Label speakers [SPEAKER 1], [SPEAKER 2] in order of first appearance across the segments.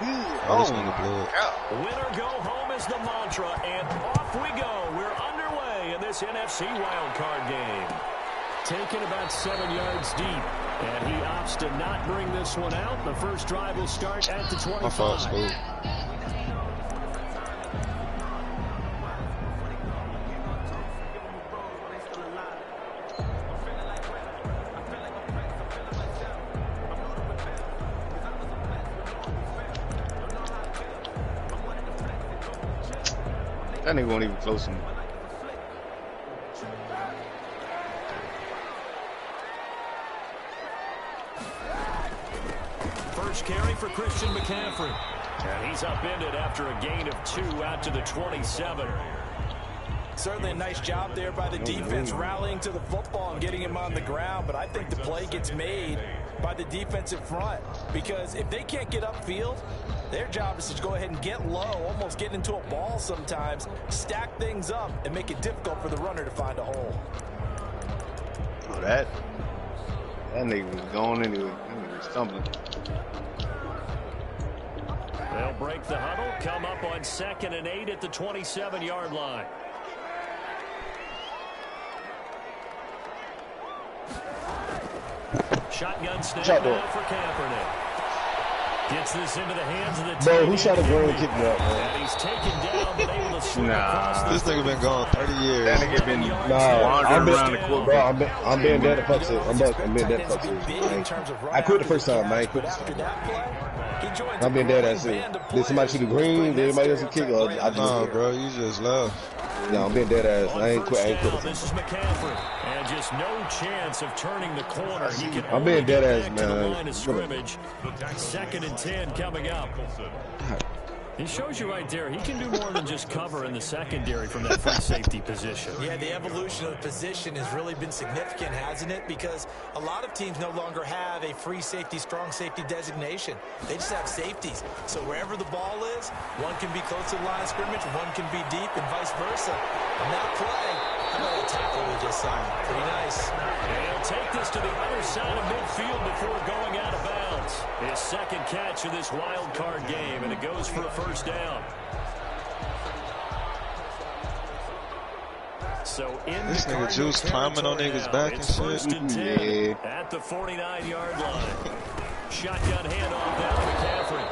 [SPEAKER 1] Oh,
[SPEAKER 2] winner go home is the mantra, and off we go. We're underway in this NFC wildcard game. Taken about 7 yards deep, and he opts to not bring this one out. The first drive will start at the 25.
[SPEAKER 1] My fault, school.
[SPEAKER 3] That nigga won't even close him.
[SPEAKER 2] First carry for Christian McCaffrey. And he's upended after a gain of 2 out to the 27.
[SPEAKER 4] Certainly a nice job there by the defense rallying to the football and getting him on the ground, but I think the play gets made by the defensive front because if they can't get upfield, their job is to go ahead and get low, almost get into a ball sometimes, stack things up, and make it difficult for the runner to find a hole.
[SPEAKER 3] Oh, that nigga was going anyway. That nigga was stumbling.
[SPEAKER 2] They'll break the huddle, come up on 2nd and 8 at the 27-yard line. Shotgun snap now for Kaepernick. Gets this into the hands of the team.
[SPEAKER 5] Bro, who shot a green kick me up, man?
[SPEAKER 2] And he's taken down, but able to swing across.
[SPEAKER 1] This nigga been gone 30 years.
[SPEAKER 3] That nigga been wandering around the court.
[SPEAKER 5] Bro, I'm being dead to fuck it. I'm being dead to fuck it. I quit the first time, man. I quit this time. I'm being dead ass it. Did somebody shoot a green? Did anybody else kick? Or I just
[SPEAKER 1] nah, bro, you just left.
[SPEAKER 5] No, I'm being dead ass. I ain't quit.
[SPEAKER 2] This is McCaffrey, and just no chance of turning the corner. He can
[SPEAKER 5] I'm being dead ass,
[SPEAKER 2] to the line
[SPEAKER 5] man.
[SPEAKER 2] of scrimmage. 2nd and 10 coming up. He shows you right there, he can do more than just cover in the secondary from that free safety position.
[SPEAKER 4] Yeah, the evolution of the position has really been significant, hasn't it? Because a lot of teams no longer have a free safety, strong safety designation. They just have safeties. So wherever the ball is, one can be close to the line of scrimmage, one can be deep, and vice versa. On that play, how about that tackle we just saw? Pretty nice.
[SPEAKER 2] And he'll take this to the other side of midfield before going out of bounds. His 2nd catch of this wild card game, and it goes for a first down. So in
[SPEAKER 1] this nigga Juice climbing on niggas' back and shit.
[SPEAKER 2] Yeah. At the 49-yard line. Shotgun handoff down to McCaffrey.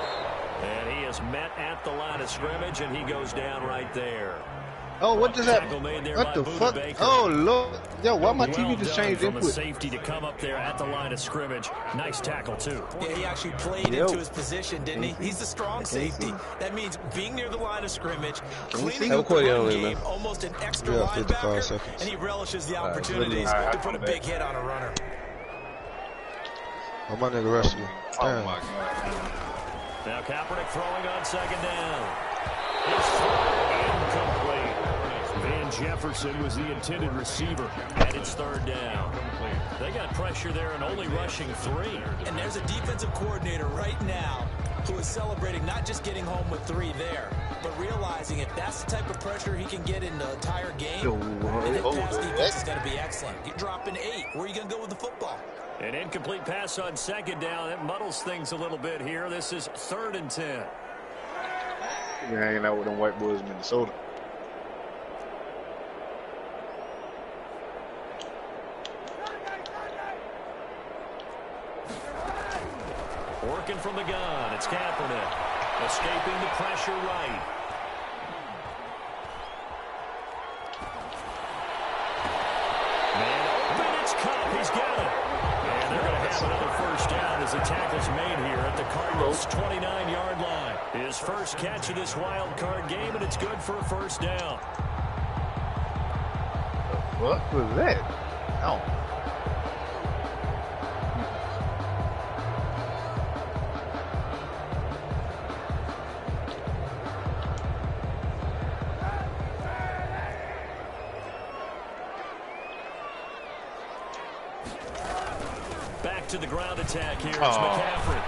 [SPEAKER 2] And he is met at the line of scrimmage, and he goes down right there.
[SPEAKER 3] Oh, what does that? What the fuck? Oh, Lord. Yo, why my TV just changed input?
[SPEAKER 2] From a safety to come up there at the line of scrimmage. Nice tackle, too.
[SPEAKER 4] Yeah, he actually played into his position, didn't he? He's a strong safety. That means being near the line of scrimmage, cleaning up the run game, almost an extra linebacker, and he relishes the opportunities to put a big hit on a runner.
[SPEAKER 1] Oh, my nigga rushed you.
[SPEAKER 3] Oh, my God.
[SPEAKER 2] Now Kaepernick throwing on 2nd down. His throw incomplete. Van Jefferson was the intended receiver, and it's 3rd down. They got pressure there and only rushing 3.
[SPEAKER 4] And there's a defensive coordinator right now who is celebrating not just getting home with 3 there, but realizing if that's the type of pressure he can get in the entire game, then the pass defense is going to be excellent. You're dropping 8. Where are you going to go with the football?
[SPEAKER 2] An incomplete pass on 2nd down. It muddles things a little bit here. This is 3rd and 10.
[SPEAKER 3] You're hanging out with them white boys in Minnesota.
[SPEAKER 2] Working from the gun. It's Kaepernick. Escaping the pressure right. Man open. It's Cup. He's got it. And they're going to have another first down as the tackle's made here at the Cardinals' 29-yard line. His first catch of this wild card game, and it's good for a first down.
[SPEAKER 3] What was that? Oh.
[SPEAKER 2] Back to the ground attack here. It's McCaffrey.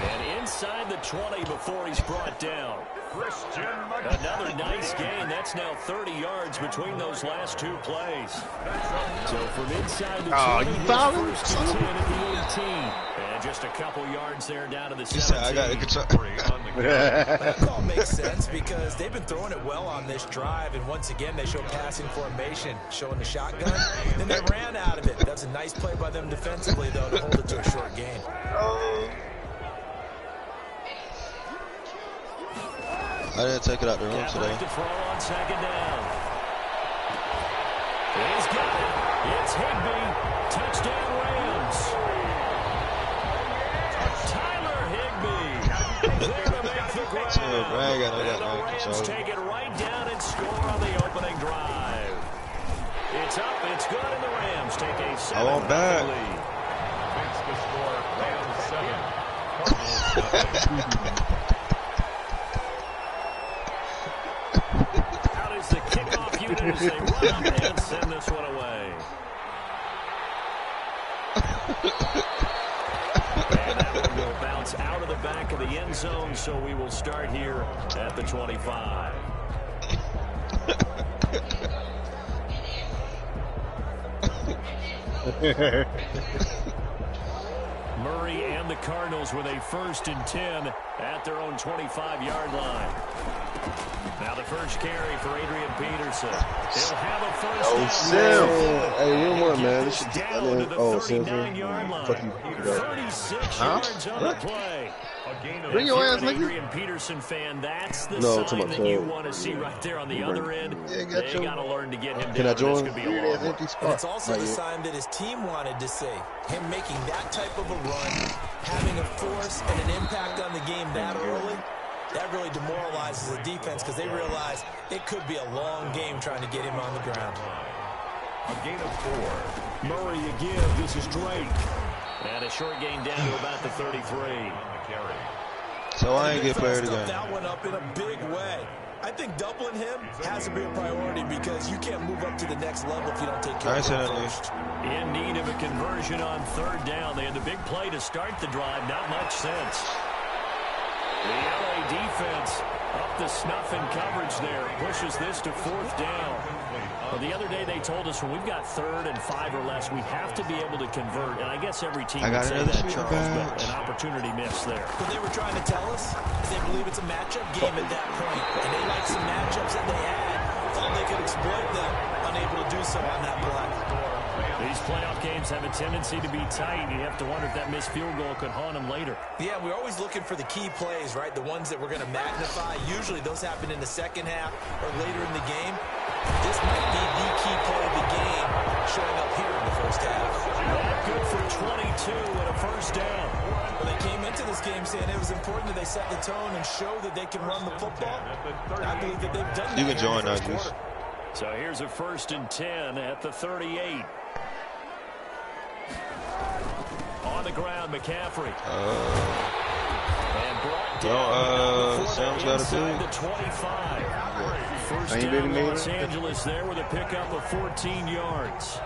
[SPEAKER 2] And inside the 20 before he's brought down. Another nice gain. That's now 30 yards between those last two plays. So from inside the 20,
[SPEAKER 3] you fouled him?
[SPEAKER 2] first and 10 at the 18. And just a couple yards there down to the 17.
[SPEAKER 1] I got it.
[SPEAKER 4] That call makes sense because they've been throwing it well on this drive, and once again they show passing formation, showing the shotgun. Then they ran out of it. That's a nice play by them defensively, though, to hold it to a short gain.
[SPEAKER 1] I didn't take it out the room today.
[SPEAKER 2] To throw on second down. He's got it. It's Higbee. Touchdown Rams. Tyler Higbee. There to make the grab. And the Rams take it right down and score on the opening drive. It's up. It's good. And the Rams take a 7-0 lead. Fix the score. Rams 7. The kickoff unit as they run up and send this one away. And that one will bounce out of the back of the end zone, so we will start here at the 25. Murray and the Cardinals with a 1st and 10 at their own 25-yard line. Now the first carry for Adrian Peterson. He'll have a first down.
[SPEAKER 5] Hey, you what, man? This should
[SPEAKER 2] down to the 39-yard line. 36 yards on the play.
[SPEAKER 3] Bring your ass, nigga.
[SPEAKER 2] Adrian Peterson fan, that's the sign that you want to see right there on the other end. They got to learn to get him down.
[SPEAKER 5] Can I join?
[SPEAKER 2] This could be a long one.
[SPEAKER 4] And it's also the sign that his team wanted to see. Him making that type of a run, having a force and an impact on the game that early, that really demoralizes the defense because they realize it could be a long game trying to get him on the ground.
[SPEAKER 2] A gain of 4. Murray again. This is Drake. And a short gain down to about the 33.
[SPEAKER 1] So I ain't get played again.
[SPEAKER 4] That one up in a big way. I think doubling him has to be a priority because you can't move up to the next level if you don't take care of him first.
[SPEAKER 2] In need of a conversion on 3rd down. They had the big play to start the drive. Not much sense. The LA defense up the snuff in coverage there. Pushes this to 4th down. Well, the other day they told us when we've got 3rd and 5 or less, we have to be able to convert. And I guess every team would say that, Charles, but an opportunity miss there.
[SPEAKER 4] What they were trying to tell us is they believe it's a matchup game at that point. And they like some matchups that they had. Thought they could exploit them. Unable to do so on that play.
[SPEAKER 2] These playoff games have a tendency to be tight. You have to wonder if that missed field goal could haunt them later.
[SPEAKER 4] Yeah, we're always looking for the key plays, right? The ones that we're going to magnify. Usually those happen in the second half or later in the game. This might be the key play of the game showing up here in the first half.
[SPEAKER 2] Good for 22 and a 1st down.
[SPEAKER 4] Well, they came into this game saying it was important that they set the tone and show that they can run the football. I believe that they've done that.
[SPEAKER 1] You can join that, Juice.
[SPEAKER 2] So here's a 1st and 10 at the 38. On the ground, McCaffrey. And brought down
[SPEAKER 1] Sam's got a
[SPEAKER 2] inside the 25. First down Los Angeles there with a pickup of 14 yards.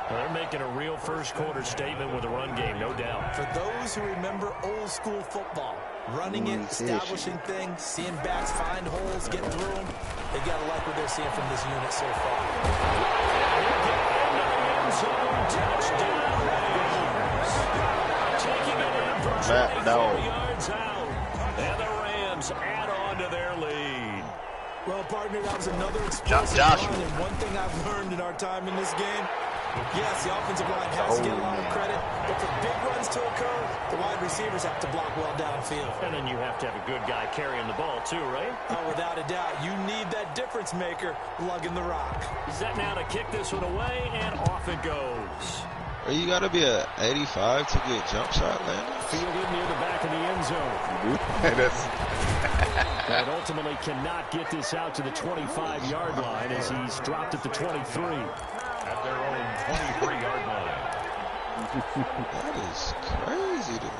[SPEAKER 2] They're making a real first-quarter statement with a run game, no doubt.
[SPEAKER 4] For those who remember old school football, running it, establishing things, seeing backs find holes, get through them, they got to like what they're seeing from this unit so far.
[SPEAKER 2] Touchdown. Taking it in for 24 yards out. And the Rams add on to their lead.
[SPEAKER 4] Well, partner, that was another explosive run, and one thing I've learned in our time in this game, yes, the offensive line has to get a lot of credit, but for big runs to occur, the wide receivers have to block well downfield.
[SPEAKER 2] And then you have to have a good guy carrying the ball, too, right?
[SPEAKER 4] Oh, without a doubt. You need that difference maker lugging the rock.
[SPEAKER 2] Set now to kick this one away, and off it goes.
[SPEAKER 1] You got to be at 85 to get jump shot, man.
[SPEAKER 2] Fielded near the back of the end zone. And ultimately cannot get this out to the 25-yard line as he's dropped at the 23.
[SPEAKER 6] At their own 23-yard line.
[SPEAKER 1] That is crazy to me.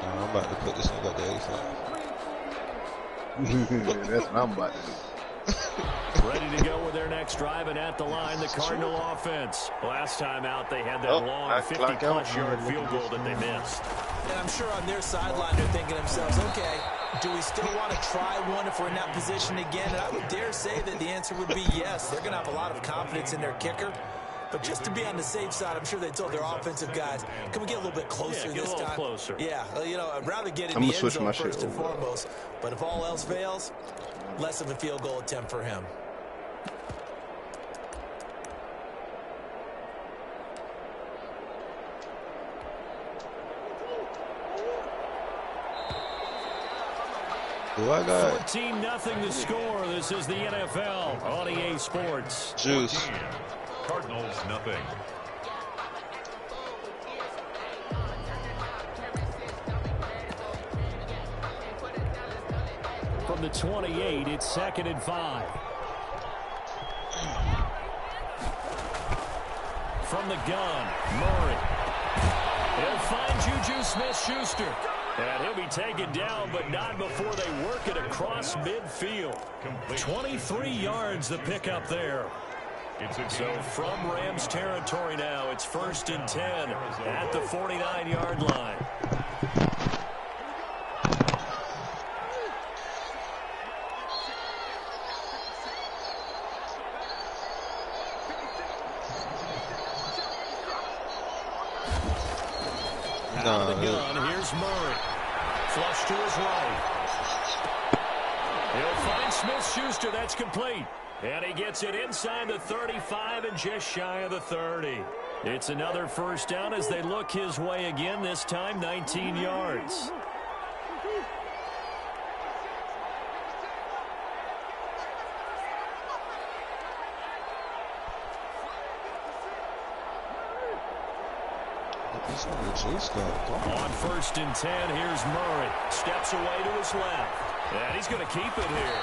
[SPEAKER 1] I'm about to put this nigga up to 85.
[SPEAKER 3] That's what I'm about to do.
[SPEAKER 2] Ready to go with their next drive, and at the line, the Cardinal offense. Last time out, they had that long 50-plus yard field goal that they missed.
[SPEAKER 4] And I'm sure on their sideline, they're thinking to themselves, okay, do we still want to try one if we're in that position again? And I would dare say that the answer would be yes. They're going to have a lot of confidence in their kicker. But just to be on the safe side, I'm sure they told their offensive guys, can we get a little bit closer this time?
[SPEAKER 2] Closer.
[SPEAKER 4] Yeah, you know, I'd rather get in the end zone first and foremost. But if all else fails, less of a field goal attempt for him.
[SPEAKER 1] I got
[SPEAKER 2] 14-0 the score. This is the NFL on EA Sports.
[SPEAKER 1] Juice.
[SPEAKER 6] Cardinals, nothing.
[SPEAKER 2] From the 28, it's 2nd and 5. From the gun, Murray. He'll find Juju Smith-Schuster. And he'll be taken down, but not before they work it across midfield. 23 yards the pickup there. So from Rams territory now, it's 1st and 10 at the 49-yard line. Out of the gun, here's Murray. Flush to his right. He'll find Smith-Schuster. That's complete. And he gets it inside the 35 and just shy of the 30. It's another first down as they look his way again, this time 19 yards. On 1st and 10, here's Murray. Steps away to his left. And he's going to keep it here.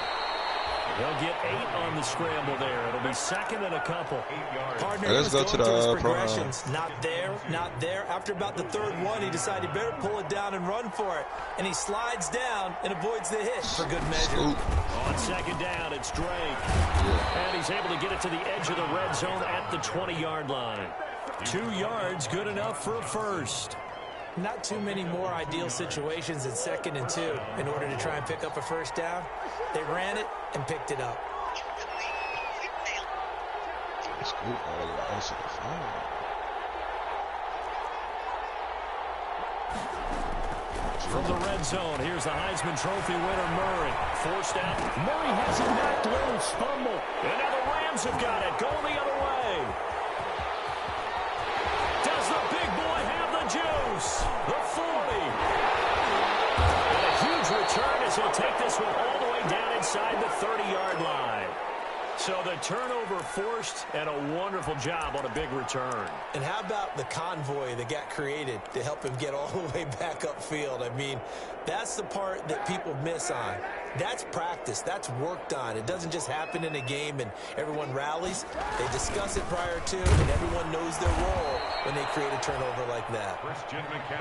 [SPEAKER 2] He'll get 8 on the scramble there. It'll be 2nd and a couple.
[SPEAKER 4] Partner, let's go to the progressions. Not there, not there. After about the 3rd one, he decided he better pull it down and run for it. And he slides down and avoids the hit for good measure.
[SPEAKER 2] On 2nd down, it's Drake. And he's able to get it to the edge of the red zone at the 20-yard line. 2 yards, good enough for a first.
[SPEAKER 4] Not too many more ideal situations in 2nd and 2 in order to try and pick up a first down. They ran it and picked it up.
[SPEAKER 2] From the red zone, here's the Heisman Trophy winner, Murray. Forced out. Murray has it knocked loose. Fumble. And now the Rams have got it. Going the other way. Does the big boy have the juice? The 40. And a huge return as he'll take this one all the way down inside the 30-yard line. So the turnover forced, and a wonderful job on a big return.
[SPEAKER 4] And how about the convoy that got created to help him get all the way back upfield? I mean, that's the part that people miss on. That's practice. That's worked on. It doesn't just happen in a game and everyone rallies. They discuss it prior to, and everyone knows their role when they create a turnover like that.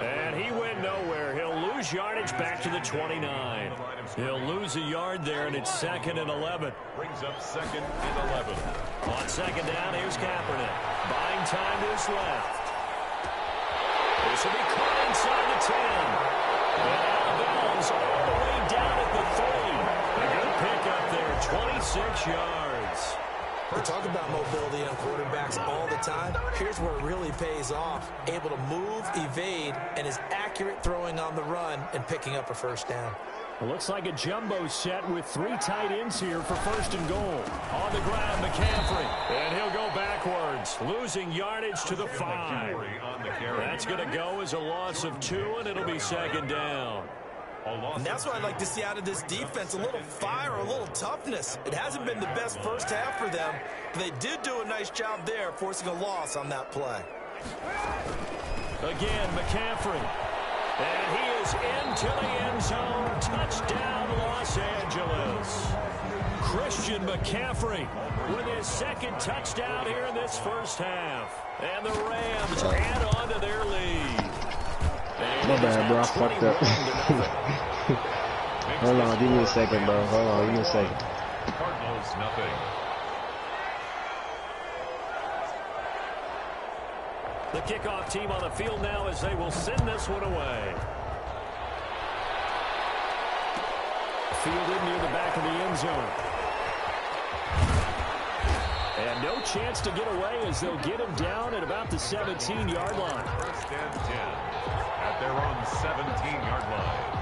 [SPEAKER 2] And he went nowhere. He'll lose yardage back to the 29. He'll lose a yard there, and it's 2nd and 11.
[SPEAKER 6] Brings up 2nd and 11.
[SPEAKER 2] On 2nd down, here's Kaepernick. Buying time to his left. This will be caught inside the 10. And out of bounds all the way down at the 30. A good pickup there, 26 yards.
[SPEAKER 4] We talk about mobility on quarterbacks all the time. Here's where it really pays off. Able to move, evade, and is accurate throwing on the run and picking up a first down.
[SPEAKER 2] It looks like a jumbo set with 3 tight ends here for 1st and goal. On the ground, McCaffrey. And he'll go backwards, losing yardage to the 5. That's going to go as a loss of 2, and it'll be 2nd down.
[SPEAKER 4] And that's what I'd like to see out of this defense, a little fire, a little toughness. It hasn't been the best first half for them, but they did do a nice job there, forcing a loss on that play.
[SPEAKER 2] Again, McCaffrey. And he is into the end zone. Touchdown, Los Angeles. Christian McCaffrey with his 2nd touchdown here in this first half. And the Rams add on to their lead.
[SPEAKER 5] My bad, bro. I fucked up. Hold on. Give me a second, bro. Hold on. Give me a second.
[SPEAKER 6] Cardinals Cardinals nothing.
[SPEAKER 2] The kickoff team on the field now as they will send this one away. Fielded near the back of the end zone. And no chance to get away as they'll get him down at about the 17-yard line.
[SPEAKER 6] First and 10 at their own 17-yard line.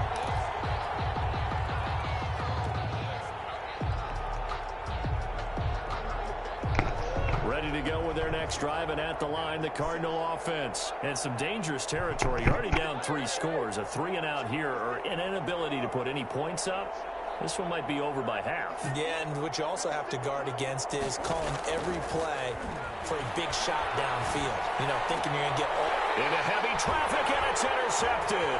[SPEAKER 2] Ready to go with their next drive, and at the line, the Cardinal offense. And some dangerous territory. You're already down 3 scores. A 3-and-out here, or an inability to put any points up. This one might be over by half.
[SPEAKER 4] Yeah, and what you also have to guard against is calling every play for a big shot downfield. You know, thinking you're going to get
[SPEAKER 2] into heavy traffic, and it's intercepted.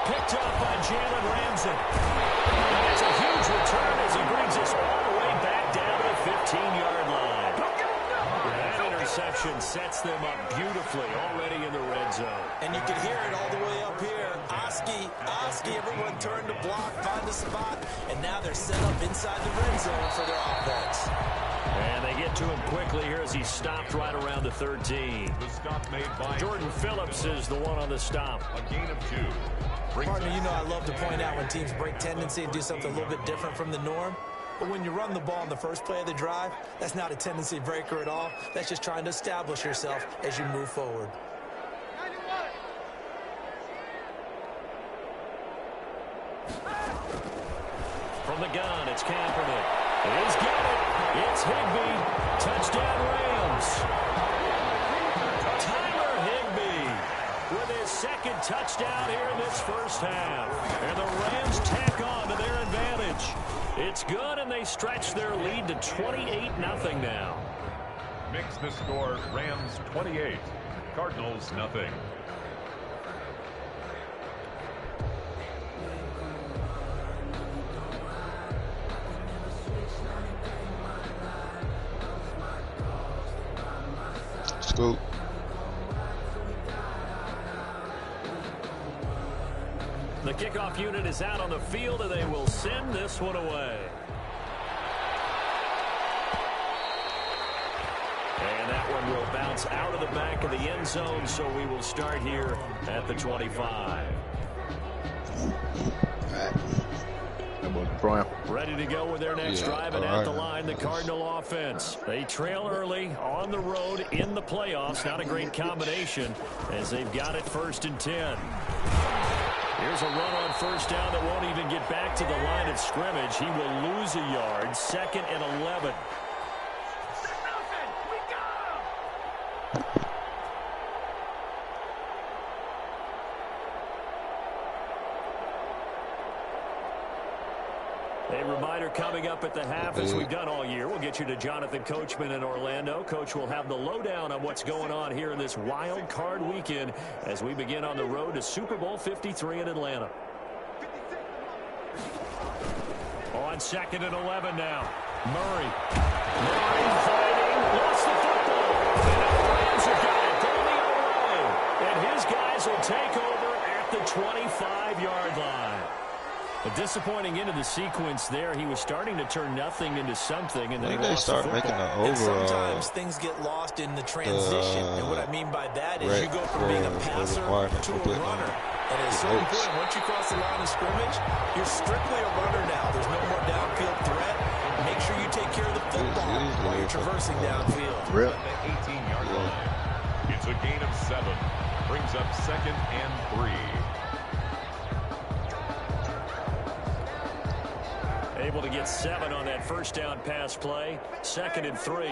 [SPEAKER 2] Picked up by Jalen Ramsey. And it's a huge return as he brings us all the way back down to the 15-yard line. That interception sets them up beautifully already in the red zone.
[SPEAKER 4] And you can hear it all the way up here. Oski, everyone turned to block, find a spot, and now they're set up inside the red zone for their offense.
[SPEAKER 2] And they get to him quickly here as he stopped right around the 13.
[SPEAKER 6] The stop made by
[SPEAKER 2] Jordan Phillips is the one on the stop.
[SPEAKER 6] A gain of 2.
[SPEAKER 4] Partner, you know I love to point out when teams break tendency and do something a little bit different from the norm. But when you run the ball in the first play of the drive, that's not a tendency breaker at all. That's just trying to establish yourself as you move forward.
[SPEAKER 2] From the gun, it's Kaepernick. He's got it. It's Higbee. Touchdown Rams. Tyler Higbee with his second touchdown here in this first half. And the Rams tack on to their advantage. It's good, and they stretch their lead to 28-0 now.
[SPEAKER 6] Makes the score Rams 28, Cardinals nothing.
[SPEAKER 1] Scoop.
[SPEAKER 2] The kickoff unit is out on the field, and they will send this one away. And that one will bounce out of the back of the end zone, so we will start here at the 25. Ready to go with their next drive, and at the line, the Cardinal offense. They trail early on the road in the playoffs. Not a great combination as they've got it 1st and 10. Here's a run on first down that won't even get back to the line of scrimmage. He will lose a yard. 2nd and 11. A reminder coming up at the half, as we've done all year. We'll get you to Jonathan Coachman in Orlando. Coach will have the lowdown on what's going on here in this wild card weekend as we begin on the road to Super Bowl 53 in Atlanta. On 2nd and 11 now. Murray fighting. Lost the football. And the Rams have got it. They'll lead away. And his guys will take over at the 25-yard line. A disappointing end of the sequence there. He was starting to turn nothing into something, and then
[SPEAKER 1] they start making an overall.
[SPEAKER 4] Sometimes things get lost in the transition, and what I mean by that is you go from being a passer to a runner. And at a certain point, once you cross the line of scrimmage, you're strictly a runner now. There's no more downfield threat. Make sure you take care of the football while you're traversing downfield.
[SPEAKER 6] At the 18-yard line. It's a gain of 7. Brings up 2nd and 3.
[SPEAKER 2] Able to get 7 on that first down pass play. 2nd and 3.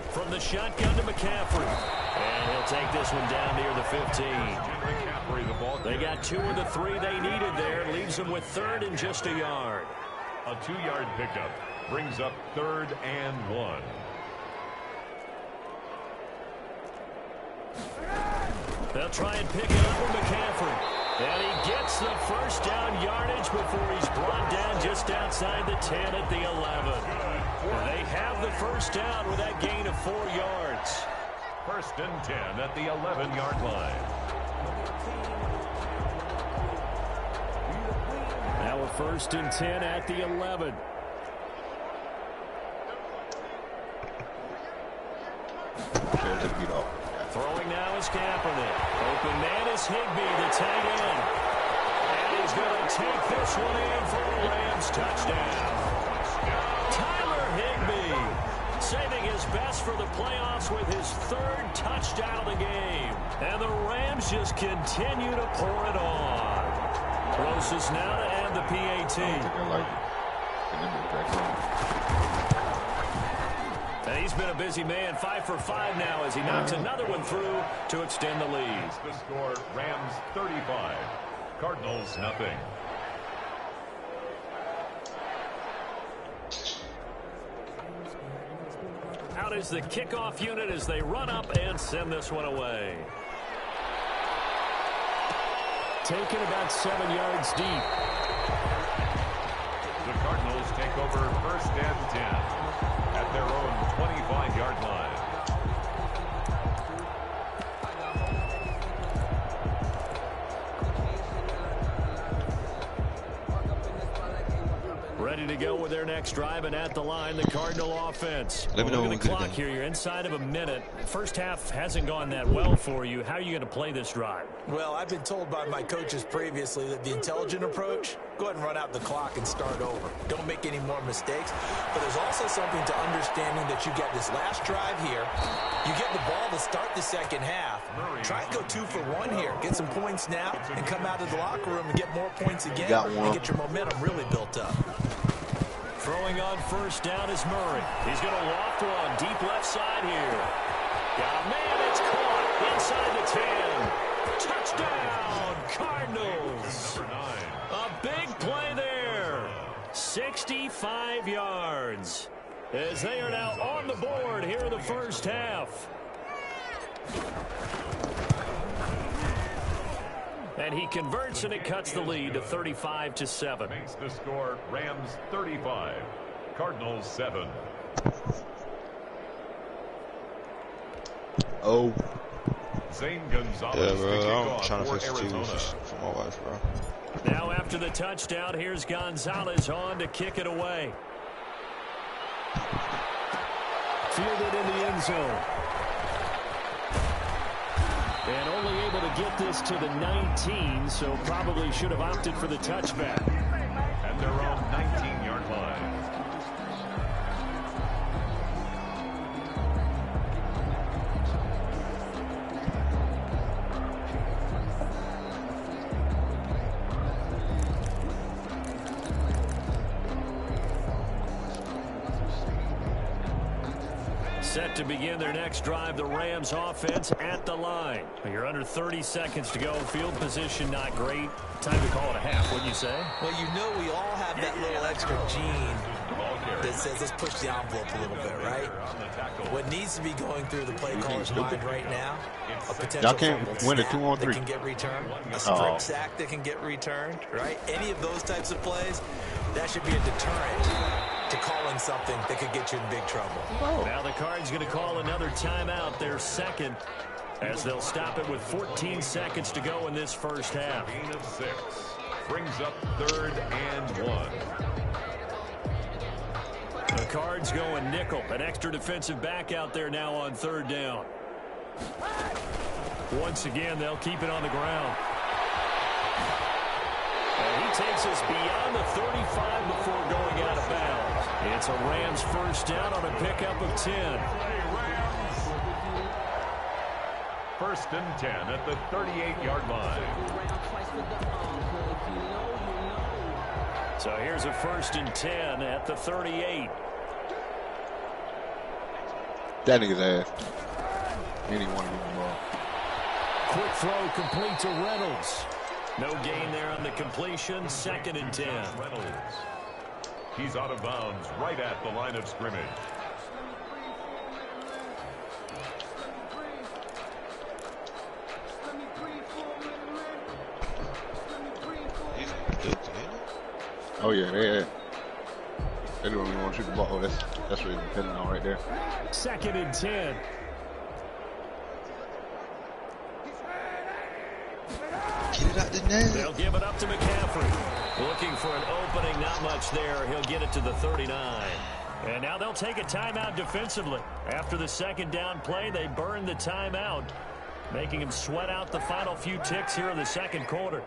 [SPEAKER 2] From the shotgun to McCaffrey. And he'll take this one down near the 15. They got 2 of the 3 they needed there. Leaves them with 3rd and just a yard.
[SPEAKER 6] A 2-yard pickup brings up 3rd and 1.
[SPEAKER 2] They'll try and pick it up with McCaffrey. And he gets the first down yardage before he's brought down just outside the 10 at the 11. They have the first down with that gain of 4 yards.
[SPEAKER 6] 1st and 10 at the 11-yard line.
[SPEAKER 2] Now for 1st and 10 at the 11. Throwing now is Kaepernick. Open man is Higbee, the tight end. And he's going to take this one in for a Rams touchdown. Tyler Higbee saving his best for the playoffs with his 3rd touchdown of the game. And the Rams just continue to pour it on. Closest now to end the PAT. And he's been a busy man, 5 for 5 now as he knocks another one through to extend the lead.
[SPEAKER 6] The score, Rams 35, Cardinals nothing.
[SPEAKER 2] Out is the kickoff unit as they run up and send this one away. Taken about 7 yards deep.
[SPEAKER 6] The Cardinals take over 1st and 10 at their own 25-yard line.
[SPEAKER 2] Ready to go with their next drive, and at the line, the Cardinal offense.
[SPEAKER 1] Let me know when
[SPEAKER 2] the
[SPEAKER 1] we get
[SPEAKER 2] clock
[SPEAKER 1] it.
[SPEAKER 2] here. You're inside of a minute. First half hasn't gone that well for you. How are you going to play this drive?
[SPEAKER 4] Well, I've been told by my coaches previously that the intelligent approach, go ahead and run out the clock and start over. Don't make any more mistakes. But there's also something to understanding that you get this last drive here. You get the ball to start the second half. Try and go 2 for 1 here. Get some points now and come out of the locker room and get more points again and get your momentum really built up.
[SPEAKER 2] Throwing on 1st down is Murray. He's going to loft one deep left side here. Got a man, it's caught inside the 10. Touchdown, Cardinals. A big play there. 65 yards. As they are now on the board here in the first half. And he converts, and it cuts the lead to 35-7.
[SPEAKER 6] Makes the score, Rams 35, Cardinals 7.
[SPEAKER 5] Oh.
[SPEAKER 6] Zane Gonzalez.
[SPEAKER 1] Yeah, bro.
[SPEAKER 6] The
[SPEAKER 1] I'm
[SPEAKER 6] kickoff
[SPEAKER 1] trying to
[SPEAKER 6] for
[SPEAKER 1] fix
[SPEAKER 6] Arizona.
[SPEAKER 1] TV for my wife, bro.
[SPEAKER 2] Now after the touchdown, here's Gonzalez on to kick it away. Fielded in the end zone. And only able to get this to the 19, so probably should have opted for the touchback.
[SPEAKER 6] At their own 19-yard line.
[SPEAKER 2] Set to begin their next drive, the Rams offense at the line. You're under 30 seconds to go. Field position not great. Time to call it a half, wouldn't you say?
[SPEAKER 4] Well, you know we all have that little extra gene that says let's push the envelope a little bit, right? What needs to be going through the play caller's mind right now, a potential
[SPEAKER 3] Y'all can't win a 2-on-3
[SPEAKER 4] that can get returned, a strip sack that can get returned, right? Any of those types of plays, that should be a deterrent to calling something that could get you in big trouble.
[SPEAKER 2] Now the Cards going to call another timeout, their second, as they'll stop it with 14 seconds to go in this first half.
[SPEAKER 6] Gain of 6 brings up 3rd and 1.
[SPEAKER 2] The Cards going nickel, an extra defensive back out there now on 3rd down. Once again, they'll keep it on the ground. And he takes us beyond the 35 before going out of bounds. It's a Rams first down on a pickup of 10.
[SPEAKER 6] 1st and 10 at the 38-yard line.
[SPEAKER 2] So here's a 1st and 10 at the 38.
[SPEAKER 3] That nigga's ass. Any one of them ball.
[SPEAKER 2] Quick throw complete to Reynolds. No gain there on the completion. 2nd and 10.
[SPEAKER 6] Reynolds. He's out of bounds right at the line of scrimmage.
[SPEAKER 3] Oh yeah, they don't even want to shoot the ball. That's what it's depending on right there.
[SPEAKER 2] 2nd and 10.
[SPEAKER 1] Get it out the net.
[SPEAKER 2] They'll give it up to McCaffrey. Looking for an opening, not much there. He'll get it to the 39. And now they'll take a timeout defensively. After the second down play, they burn the timeout, making him sweat out the final few ticks here in the second quarter.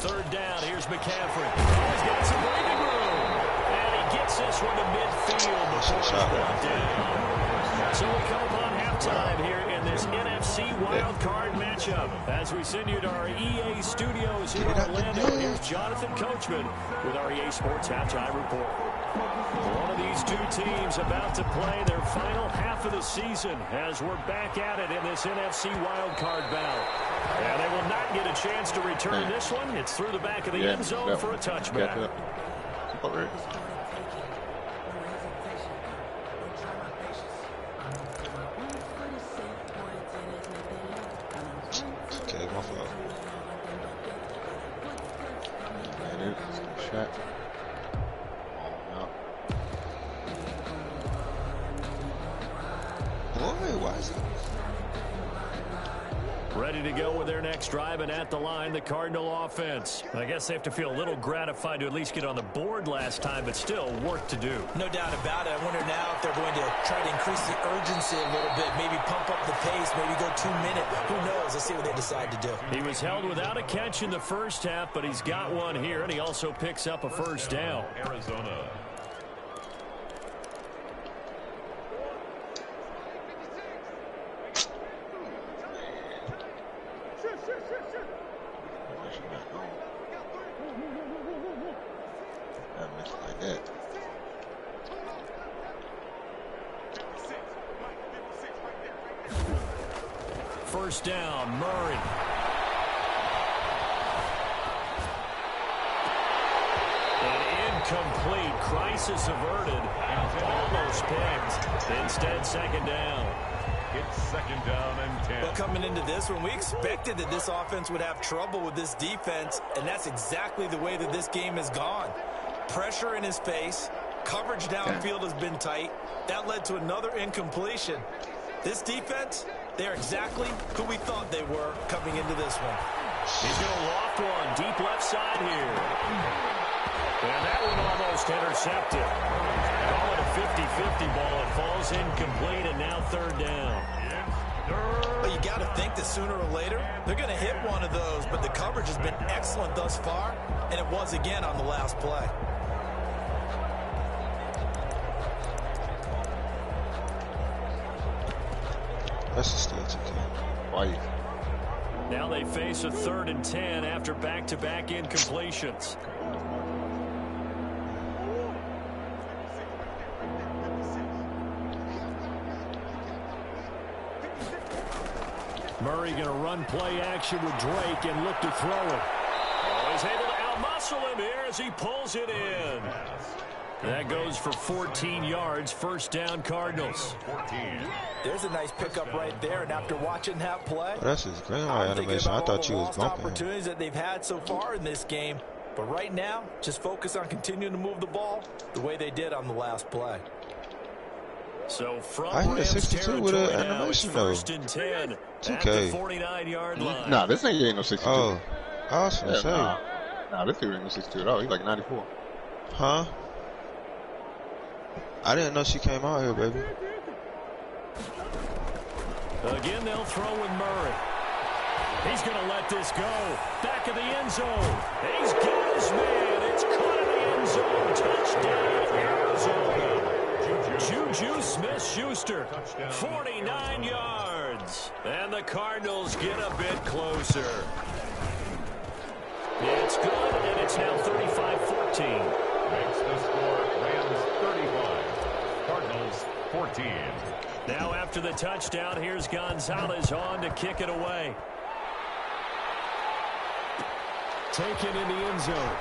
[SPEAKER 2] Third down, here's McCaffrey. He's got some breathing room. And he gets this one to midfield before it's brought down. So we come upon halftime here in this NFC wildcard matchup. As we send you to our EA studios here in Orlando, here's Jonathan Coachman with our EA Sports Halftime Report. One of these two teams about to play their final half of the season as we're back at it in this NFC wildcard battle. And they will not get a chance to return this one. It's through the back of the end zone for a touchback.
[SPEAKER 1] Okay, my fault.
[SPEAKER 3] Shot.
[SPEAKER 1] Boy, why is it?
[SPEAKER 2] Ready to go with their next drive, and at the line, the Cardinal offense. I guess they have to feel a little gratified to at least get on the board last time, but still work to do.
[SPEAKER 4] No doubt about it. I wonder now if they're going to try to increase the urgency a little bit, maybe pump up the pace, maybe go 2 minute. Who knows? Let's see what they decide to do.
[SPEAKER 2] He was held without a catch in the first half, but he's got one here, and he also picks up a first down.
[SPEAKER 6] Arizona.
[SPEAKER 2] First down, Murray. An incomplete, crisis averted. Almost picked. Instead, second down.
[SPEAKER 6] It's second down and 10.
[SPEAKER 4] Well, coming into this one, we expected that this offense would have trouble with this defense, and that's exactly the way that this game has gone. Pressure in his face. Coverage downfield has been tight. That led to another incompletion. This defense, they're exactly who we thought they were coming into this one.
[SPEAKER 2] He's going to loft one deep left side here. And that one almost intercepted. Call it a 50-50 ball. It falls incomplete, and now third down.
[SPEAKER 4] Well, you got to think that sooner or later, they're going to hit one of those, but the coverage has been excellent thus far, and it was again on the last play.
[SPEAKER 1] That's a still 2K.
[SPEAKER 3] Why?
[SPEAKER 2] Now they face a 3rd and 10 after back-to-back incompletions. Murray going to run play action with Drake and look to throw it. Oh, he's able to outmuscle him here as he pulls it in. That goes for 14 yards. First down, Cardinals.
[SPEAKER 6] 14.
[SPEAKER 4] There's a nice pickup right there, and after watching that play,
[SPEAKER 1] Oh, that's his green light animation. I thought you was bumping him.
[SPEAKER 4] Opportunities that they've had so far in this game, but right now, just focus on continuing to move the ball the way they did on the last play.
[SPEAKER 2] So from
[SPEAKER 1] I hit a
[SPEAKER 2] Rams
[SPEAKER 1] 62 with an
[SPEAKER 2] territory now,
[SPEAKER 1] animation
[SPEAKER 2] it's
[SPEAKER 1] though.
[SPEAKER 2] first and 10 at
[SPEAKER 1] 2K.
[SPEAKER 2] the 49-yard line.
[SPEAKER 3] Nah, this ain't no 62.
[SPEAKER 1] Oh, I was gonna say.
[SPEAKER 3] Nah, this dude ain't no 62 at all. He's like 94.
[SPEAKER 1] Huh? I didn't know she came out here, baby.
[SPEAKER 2] Again, they'll throw with Murray. He's going to let this go. Back of the end zone. He's got his man. It's caught in the end zone. Touchdown, Arizona. Juju Smith-Schuster, 49 yards. And the Cardinals get a bit closer. It's good, and it's now 35-14.
[SPEAKER 6] Makes the score Rams 35. Cardinals 14.
[SPEAKER 2] Now after the touchdown, here's Gonzalez on to kick it away. Taken in the end zone.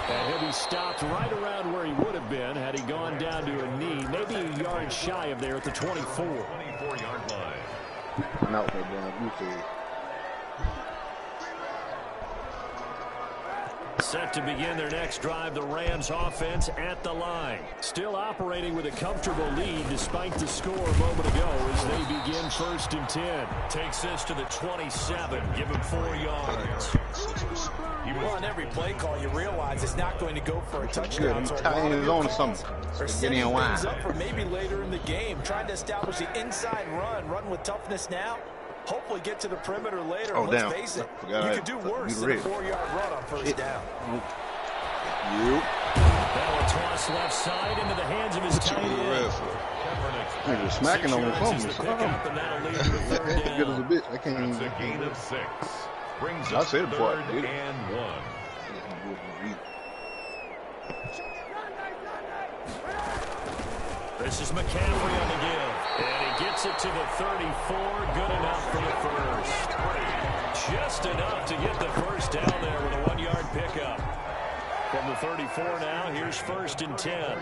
[SPEAKER 2] And he'll be stopped right around where he would have been had he gone down to a knee, maybe a yard shy of there at the 24.
[SPEAKER 6] 24-yard line.
[SPEAKER 3] I'm out there doing a blue
[SPEAKER 2] set to begin their next drive. The Rams offense at the line. Still operating with a comfortable lead despite the score a moment ago as they begin 1st and 10. Takes this to the 27. Give him 4 yards.
[SPEAKER 4] Well, on every play call, you realize it's not going to go for a touchdown. So
[SPEAKER 3] tying his own something.
[SPEAKER 4] Or setting things up for maybe later in the game. Trying to establish the inside run with toughness now. Hopefully get to the perimeter later. Let's face it, you could do worse than a 4-yard run on 1st down.
[SPEAKER 2] That will toss left side into the hands of his tight end.
[SPEAKER 3] You're smacking on the phone. Good as a bitch. I can't even.
[SPEAKER 6] It's a gain of 6. Brings
[SPEAKER 3] I
[SPEAKER 6] up
[SPEAKER 3] said it before I
[SPEAKER 6] 3rd
[SPEAKER 3] did it.
[SPEAKER 6] and 1.
[SPEAKER 2] This is McCaffrey on the give. And he gets it to the 34. Good enough for the first. Just enough to get the first down there with a 1-yard pickup. From the 34 now, here's 1st and 10.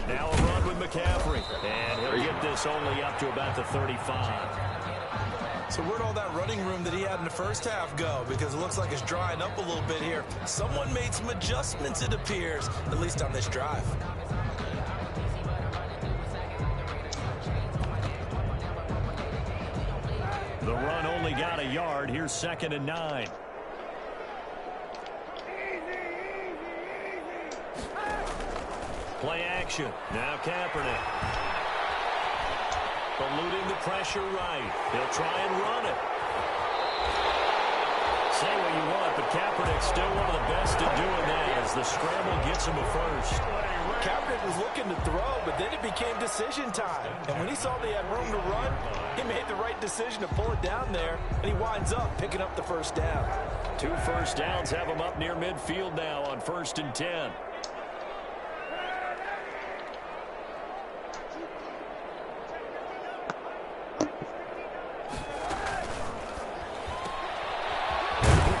[SPEAKER 2] Now a run with McCaffrey. And he'll get this only up to about the 35.
[SPEAKER 4] So where'd all that running room that he had in the first half go? Because it looks like it's drying up a little bit here. Someone made some adjustments, it appears, at least on this drive.
[SPEAKER 2] The run only got a yard. Here's 2nd and 9. Play action. Now Kaepernick. Eluding the pressure right. He'll try and run it. Say what you want, but Kaepernick's still one of the best at doing that as the scramble gets him a first.
[SPEAKER 4] Kaepernick was looking to throw, but then it became decision time. And when he saw they had room to run, he made the right decision to pull it down there, and he winds up picking up the first down.
[SPEAKER 2] 2 first downs have him up near midfield now on 1st and 10.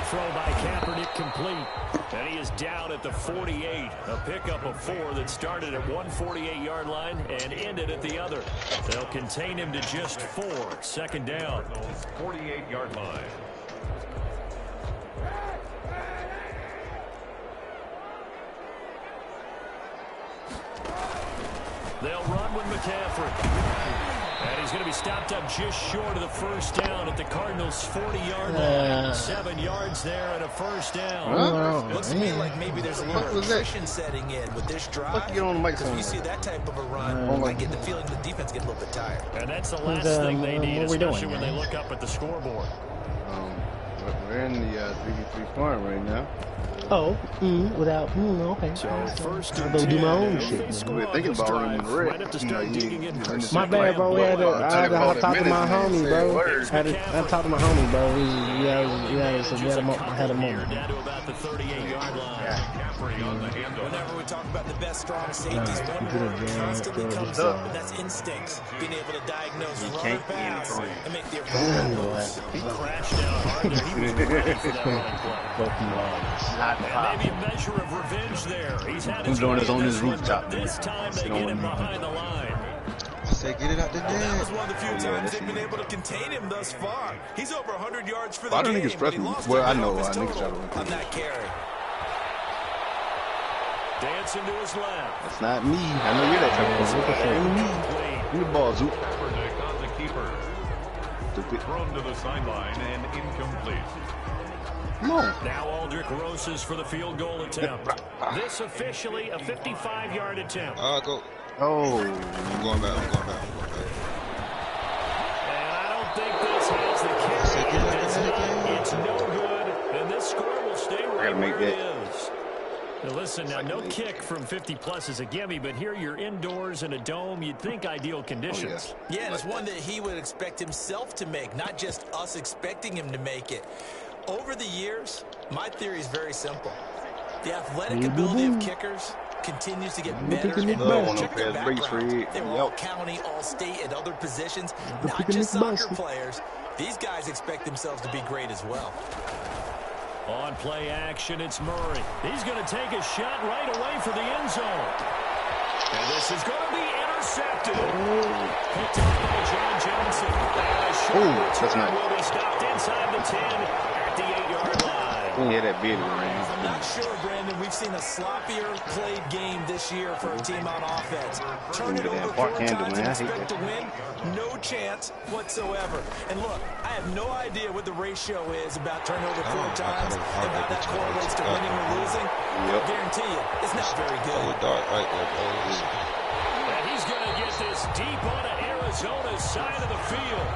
[SPEAKER 2] Throw by Kaepernick complete. And he is down at the 48. A pickup of 4 that started at one 48-yard line and ended at the other. They'll contain him to just 4. 2nd down.
[SPEAKER 6] 48-yard line.
[SPEAKER 2] They'll run with McCaffrey. And he's going to be stopped up just short of the first down at the Cardinals' 40-yard line. 7 yards there and a first down.
[SPEAKER 4] Looks to me like maybe there's a little attrition setting in with this drive.
[SPEAKER 3] Get on the
[SPEAKER 4] Because when you see that type of a run, I get the feeling the defense get a little bit tired.
[SPEAKER 2] And that's the last thing they need, especially when they look up at the scoreboard.
[SPEAKER 3] We're in the 3v3 farm right now.
[SPEAKER 7] Oh, without, okay.
[SPEAKER 2] So first
[SPEAKER 7] I'll go do my own shit.
[SPEAKER 3] We're thinking about running the red.
[SPEAKER 7] My bad, bro. I had to talk to my homie, bro. I had to talk to my homie, bro. We had a moment.
[SPEAKER 2] Down to about the 38-yard line.
[SPEAKER 4] Whenever we talk about the best strong safeties, one word constantly comes up, and that's instincts. Being able to diagnose run or pass and make the appropriate moves.
[SPEAKER 2] He crashed down hard there. He was ready for that running play. And maybe a measure of revenge there. He's had his
[SPEAKER 3] doing his own
[SPEAKER 2] this
[SPEAKER 3] rooftop.
[SPEAKER 2] This time they get him behind the line.
[SPEAKER 1] I said get it out the net.
[SPEAKER 4] That was one of the few times they've been able to contain him thus far. He's over 100 yards for the game.
[SPEAKER 3] I don't think it's pressing. Well, I know. I think it's
[SPEAKER 4] on that carry.
[SPEAKER 2] Dancing to his left.
[SPEAKER 3] That's not me. I know you're that type of person. Give me the ball, Zoop.
[SPEAKER 6] Kaepernick on the keeper. Thrown to the sideline and incomplete.
[SPEAKER 3] Come on.
[SPEAKER 2] Now Aldrich Rosas for the field goal attempt. This officially a 55-yard attempt.
[SPEAKER 1] Go.
[SPEAKER 3] Oh.
[SPEAKER 1] I'm going back.
[SPEAKER 2] And I don't think this has the carry. It's no good. And this score will stay right where it is. Now listen, now no kick from 50-plus is a gimme, but here you're indoors in a dome. You'd think ideal conditions.
[SPEAKER 4] Yeah, and it's one that he would expect himself to make, not just us expecting him to make it. Over the years, my theory is very simple. The athletic ability of kickers continues to get better and better. Check their background. They were all county, all state, and other positions, not just soccer players. These guys expect themselves to be great as well.
[SPEAKER 2] On play action, it's Murray. He's going to take a shot right away for the end zone. And this is going to be intercepted. Picked up by John Johnson. And a short return will be stopped inside the 10. And at the 8-yard line.
[SPEAKER 3] Yeah, that big one.
[SPEAKER 4] I'm not sure, Brandon. We've seen a sloppier played game this year for a team on offense. Turn it over 4 times and expect to win? No chance whatsoever. And look, I have no idea what the ratio is about turnover 4 times and how that correlates to winning or losing. I guarantee you, it's not very good.
[SPEAKER 2] And he's going to get this deep onto Arizona's side of the field.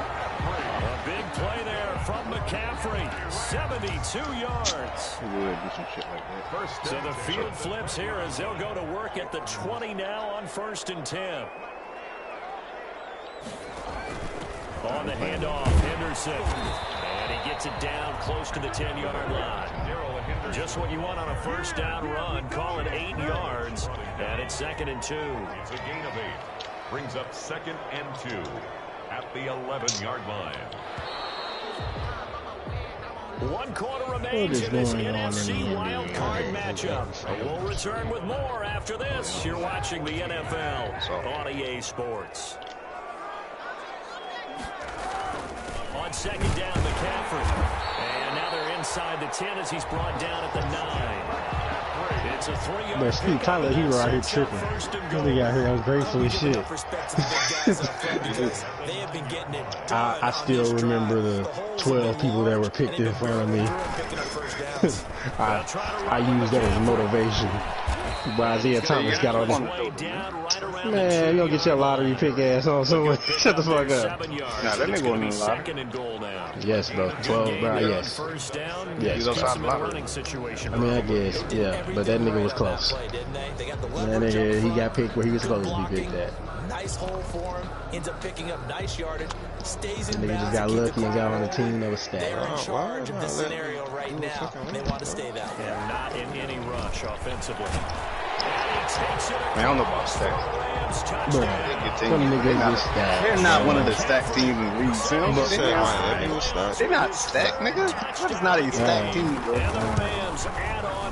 [SPEAKER 2] A big play there from McCaffrey. 72 yards. So the field flips here as they'll go to work at the 20 now on 1st and 10. On the handoff, Henderson. And he gets it down close to the 10-yard line. Just what you want on a 1st down run. Call it 8 yards. And it's 2nd and 2.
[SPEAKER 6] It's a gain of 8. Brings up 2nd and 2 at the 11-yard line.
[SPEAKER 2] 1 quarter remains in this NFC wild card matchup. We'll return with more after this. You're watching the NFL on EA Sports. On 2nd down, McCaffrey. And now they're inside the 10 as he's brought down at the 9. It's a 3-yard.
[SPEAKER 7] But Steve Tyler, he was out here tripping. This nigga out here ungrateful as shit. I still remember the 12 people that were picked in front of me. I used that as motivation. But Isaiah Thomas got on this. Man, you don't get your lottery pick ass on somewhere. Shut the fuck up.
[SPEAKER 3] Nah, that nigga wasn't in the lottery.
[SPEAKER 7] Yes, bro. 12, bro. Yes. Yes. I mean, I guess. Yeah. But that nigga was close. That nigga, he got picked where he was supposed to be picked at.
[SPEAKER 4] Nice hole for him. Ends up picking up nice yardage. Stays in
[SPEAKER 7] bounds. Nigga just got lucky and got on the team that was stacked.
[SPEAKER 4] They're in charge of this scenario right now. They want to stay that way.
[SPEAKER 2] And not in any rush offensively.
[SPEAKER 3] Man, I don't know about stacks.
[SPEAKER 7] They're
[SPEAKER 3] not one of the stacked teams in the league. They're not stacked, nigga. That is not a stacked team, bro.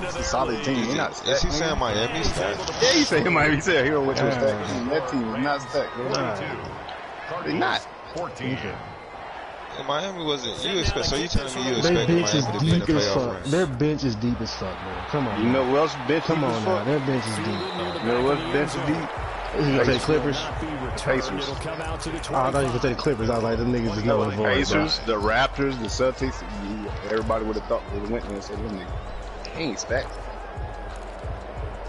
[SPEAKER 3] It's a solid team. They're not stacked.
[SPEAKER 1] Is he saying Miami stacked?
[SPEAKER 3] Yeah, he said Miami. He said Hero went to a stacked team. That team is not stacked. They're not.
[SPEAKER 6] 14.
[SPEAKER 1] Miami wasn't. You expect? So you telling me you expect
[SPEAKER 7] Their bench is
[SPEAKER 1] Miami to be in the
[SPEAKER 7] deep as
[SPEAKER 1] playoff
[SPEAKER 7] fuck.
[SPEAKER 1] race?
[SPEAKER 7] Their bench is deep as fuck, man. Come on.
[SPEAKER 3] You know who else bench
[SPEAKER 7] Come
[SPEAKER 3] deep
[SPEAKER 7] on
[SPEAKER 3] as
[SPEAKER 7] now.
[SPEAKER 3] fuck?
[SPEAKER 7] Their bench is deep.
[SPEAKER 3] You know what bench is deep?
[SPEAKER 7] You gonna say Clippers?
[SPEAKER 3] Pacers.
[SPEAKER 7] Oh, I thought you were gonna say the Clippers. I was like, them niggas is no void,
[SPEAKER 3] Pacers, the Raptors, the Celtics. Everybody would have thought would have went there and said, them niggas ain't stacked.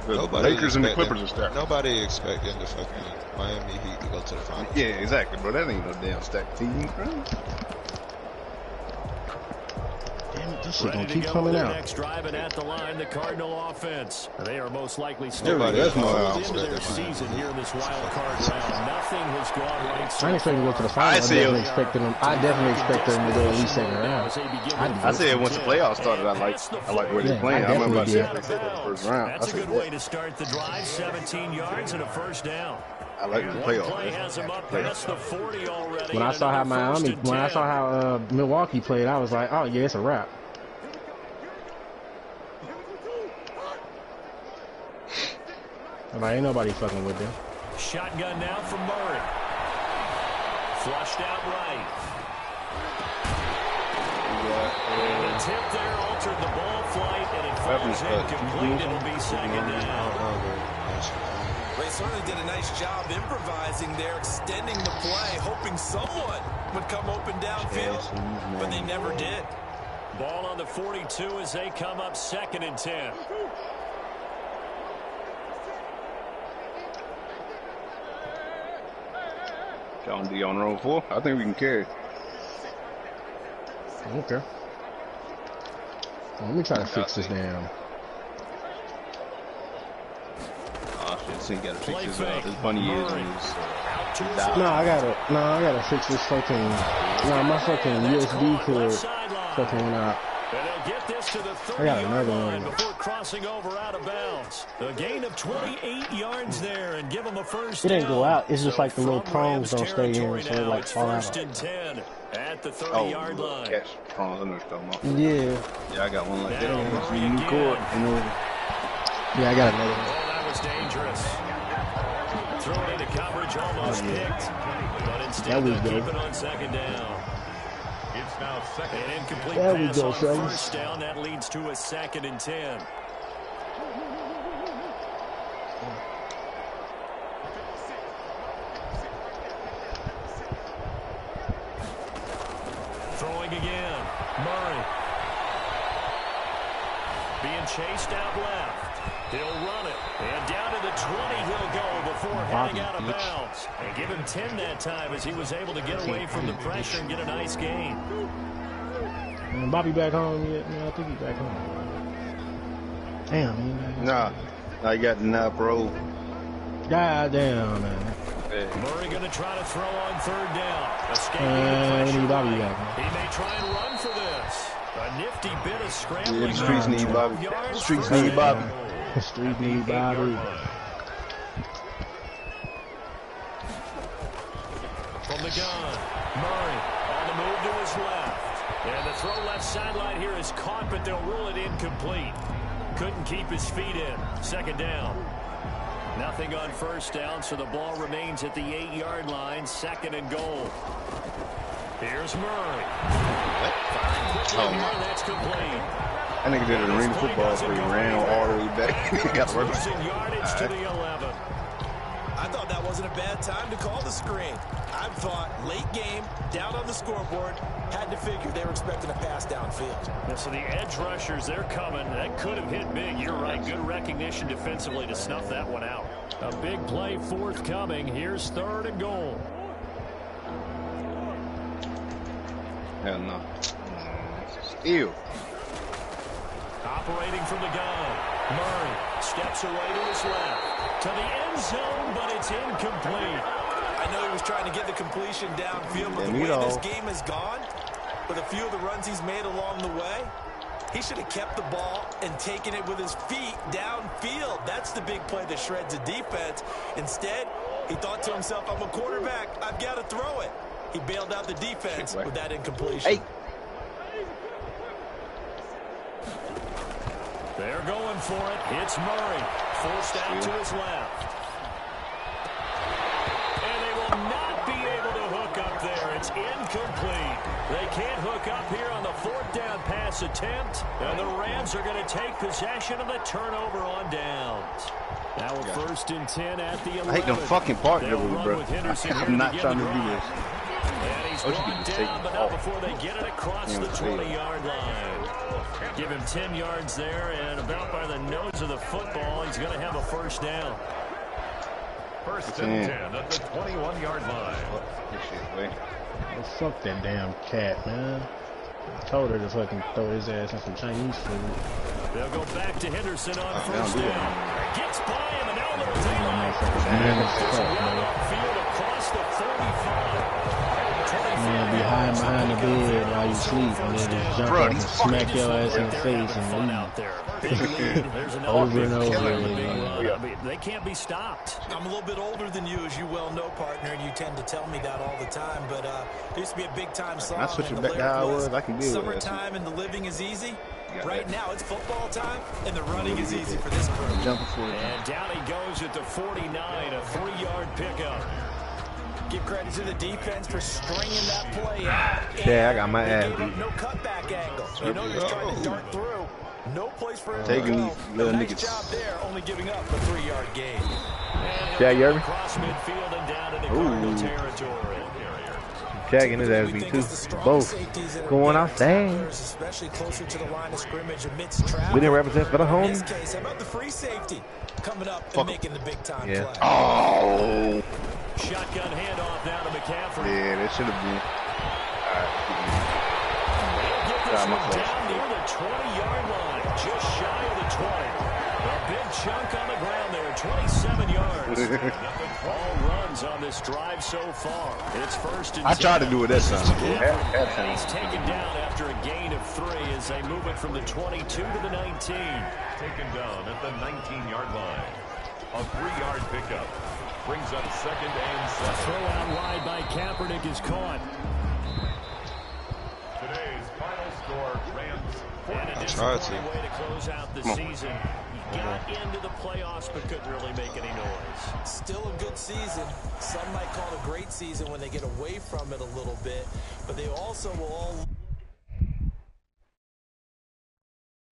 [SPEAKER 3] The Lakers and the Clippers are stacked.
[SPEAKER 1] Nobody expecting the fucking Miami Heat to go to the finals.
[SPEAKER 3] Yeah, exactly, bro. That ain't no damn stacked team, bro.
[SPEAKER 7] Damn it, this shit gonna keep coming out.
[SPEAKER 2] Next drive and at the line, the Cardinal offense. They are most likely still
[SPEAKER 1] Nobody
[SPEAKER 2] into
[SPEAKER 1] else
[SPEAKER 2] their season here in this wild card round. Nothing has gone right.
[SPEAKER 7] I ain't expecting to go to the finals. I definitely expect them to go at least 2nd round.
[SPEAKER 3] I said once the playoffs started, I like where they're playing. I remember I said they the first round.
[SPEAKER 2] That's a good way to start the drive. 17 yards and a 1st down.
[SPEAKER 3] I like the playoffs.
[SPEAKER 7] When I saw how Milwaukee played, I was like, oh yeah, it's a wrap. Ain't nobody fucking with them.
[SPEAKER 2] Shotgun now from Murray. Flushed out right. And the tip there altered the ball flight, and it falls incomplete. It'll be 2nd down.
[SPEAKER 4] They certainly did a nice job improvising there, extending the play, hoping someone would come open downfield, but they never did.
[SPEAKER 2] Ball on the 42 as they come up 2nd and 10.
[SPEAKER 3] John D on roll 4. I think we can carry.
[SPEAKER 7] Okay. Well, let me try to fix this damn.
[SPEAKER 3] Oh shit, so you gotta fix this bunny ears on his
[SPEAKER 7] I gotta fix this fucking my fucking USB cord fucking went out. I got another one.
[SPEAKER 2] Before crossing over out of bounds. A gain of 28 yards there and give them a 1st
[SPEAKER 7] It didn't go
[SPEAKER 2] down.
[SPEAKER 7] out. It's just like the little prongs don't stay in, so it like fall out.
[SPEAKER 2] 1st and 10 at the 30-yard line.
[SPEAKER 3] Catch prongs in there.
[SPEAKER 7] Yeah.
[SPEAKER 3] Yeah, I got one like that. New cord.
[SPEAKER 7] Yeah, I got another one.
[SPEAKER 2] Oh, that was dangerous. Thrown into coverage, almost picked. But instead,
[SPEAKER 7] that was
[SPEAKER 2] keep
[SPEAKER 7] good.
[SPEAKER 2] it on 2nd down.
[SPEAKER 6] It's now second.
[SPEAKER 2] An incomplete
[SPEAKER 7] There we
[SPEAKER 2] pass
[SPEAKER 7] go,
[SPEAKER 2] on
[SPEAKER 7] fellas.
[SPEAKER 2] first down. That leads to a 2nd and 10. Throwing again. Murray. Being chased out left. He'll run it. And down to the 20 he'll go before heading out of bounds. And give him 10 that time as he was able to get away from the pressure and get a nice gain.
[SPEAKER 7] Man, Bobby back home yet? Man, I think he's back home. Damn, man.
[SPEAKER 3] Nah, I got the nap roll.
[SPEAKER 7] God damn, man.
[SPEAKER 2] Murray going to try to throw on 3rd down. Escaping the pressure.
[SPEAKER 7] Bobby
[SPEAKER 2] He
[SPEAKER 7] back.
[SPEAKER 2] may try and run for this. A nifty bit of scrambling.
[SPEAKER 3] Yeah, the streets need Bobby. Streets need Bobby.
[SPEAKER 7] Street need Bobby.
[SPEAKER 2] From the gun, Murray on the move to his left. And the throw left sideline here is caught, but they'll rule it incomplete. Couldn't keep his feet in. 2nd down. Nothing on 1st down, so the ball remains at the 8-yard line. 2nd and goal. Here's Murray.
[SPEAKER 3] Oh, my.
[SPEAKER 2] That's complete.
[SPEAKER 3] I think he did an arena football where he ran all the way back. Got to work.
[SPEAKER 2] Losing yardage to the 11.
[SPEAKER 4] I thought that wasn't a bad time to call the screen. I thought late game, down on the scoreboard, had to figure they were expecting a pass downfield.
[SPEAKER 2] Yeah, so the edge rushers, they're coming. That could have hit big. You're right. Good recognition defensively to snuff that one out. A big play forthcoming. Here's 3rd and goal.
[SPEAKER 3] Hell no. Ew.
[SPEAKER 2] Operating from the gun. Murray steps away to his left. To the end zone, but it's incomplete.
[SPEAKER 4] I know he was trying to get the completion downfield, but the way this game has gone, with a few of the runs he's made along the way, he should have kept the ball and taken it with his feet downfield. That's the big play that shreds a defense. Instead, he thought to himself, I'm a quarterback. I've got to throw it. He bailed out the defense with that incompletion.
[SPEAKER 3] Hey.
[SPEAKER 2] They're going for it. It's Murray. Forced out to his left. And they will not be able to hook up there. It's incomplete. They can't hook up here on the 4th down pass attempt. And the Rams are going to take possession of the turnover on downs. Now a 1st and 10 at the 11.
[SPEAKER 3] I hate the fucking partner, bro. I'm not trying to do this.
[SPEAKER 2] And he's brought down, but not before they get it across the 20-yard line. Give him 10 yards there, and about by the nose of the football, he's going to have a 1st down.
[SPEAKER 6] 1st and 10 at the 21-yard line.
[SPEAKER 7] Well, fuck that damn cat, man. I told her to fucking throw his ass in some Chinese food.
[SPEAKER 2] They'll go back to Henderson on 1st down. Gets by him, and now they'll take field across the 45.
[SPEAKER 7] Man, be hiding behind the bed while you sleep, and then just jump up and smack your ass in the face and leave. Over and over.
[SPEAKER 2] They can't be stopped.
[SPEAKER 4] I'm a little bit older than you, as you well know, partner, and you tend to tell me that all the time. But there used to be a big-time song.
[SPEAKER 3] That's what your back guy was. I can deal with that.
[SPEAKER 4] Summertime and the living is easy. Right now, it's football time, and the running is easy for this crew.
[SPEAKER 2] And down he goes at the 49, a 3-yard pickup.
[SPEAKER 4] Give credit to the defense for stringing that play out.
[SPEAKER 3] Yeah, I got my ass beat.
[SPEAKER 4] No cutback angle. You know they're trying to dart through. No place for him
[SPEAKER 3] taking
[SPEAKER 4] to go.
[SPEAKER 3] These little
[SPEAKER 4] nice
[SPEAKER 3] niggas.
[SPEAKER 4] job there, only giving up a 3-yard gain.
[SPEAKER 5] Yeah, you heard me?
[SPEAKER 2] Cross midfield and down into Cardinal territory.
[SPEAKER 5] Tagging his ass beat too. Both going outside.
[SPEAKER 4] Especially closer to the line of scrimmage amidst traffic.
[SPEAKER 5] We didn't represent for the home.
[SPEAKER 4] In this case, how about the free safety coming up and making the big time play?
[SPEAKER 3] Oh.
[SPEAKER 2] Shotgun handoff now to McCaffrey.
[SPEAKER 3] Yeah, that should have been.
[SPEAKER 2] Down near the 20-yard line, just shy of the 20. A big chunk on the ground there, 27 yards. All runs on this drive so far. It's 1st and 10.
[SPEAKER 3] I tried to do it that
[SPEAKER 2] time. He's taken down after a gain of 3 as they move it from the 22 to the 19.
[SPEAKER 6] Taken down at the 19-yard line. A 3-yard pickup. Brings up 2nd and 7.
[SPEAKER 2] Throw out wide by Kaepernick is caught.
[SPEAKER 6] Today's final score, Rams
[SPEAKER 1] I tried to.
[SPEAKER 2] Way to close out the season. He got into the playoffs but couldn't really make any noise.
[SPEAKER 4] Still a good season. Some might call it a great season when they get away from it a little bit, but they also will all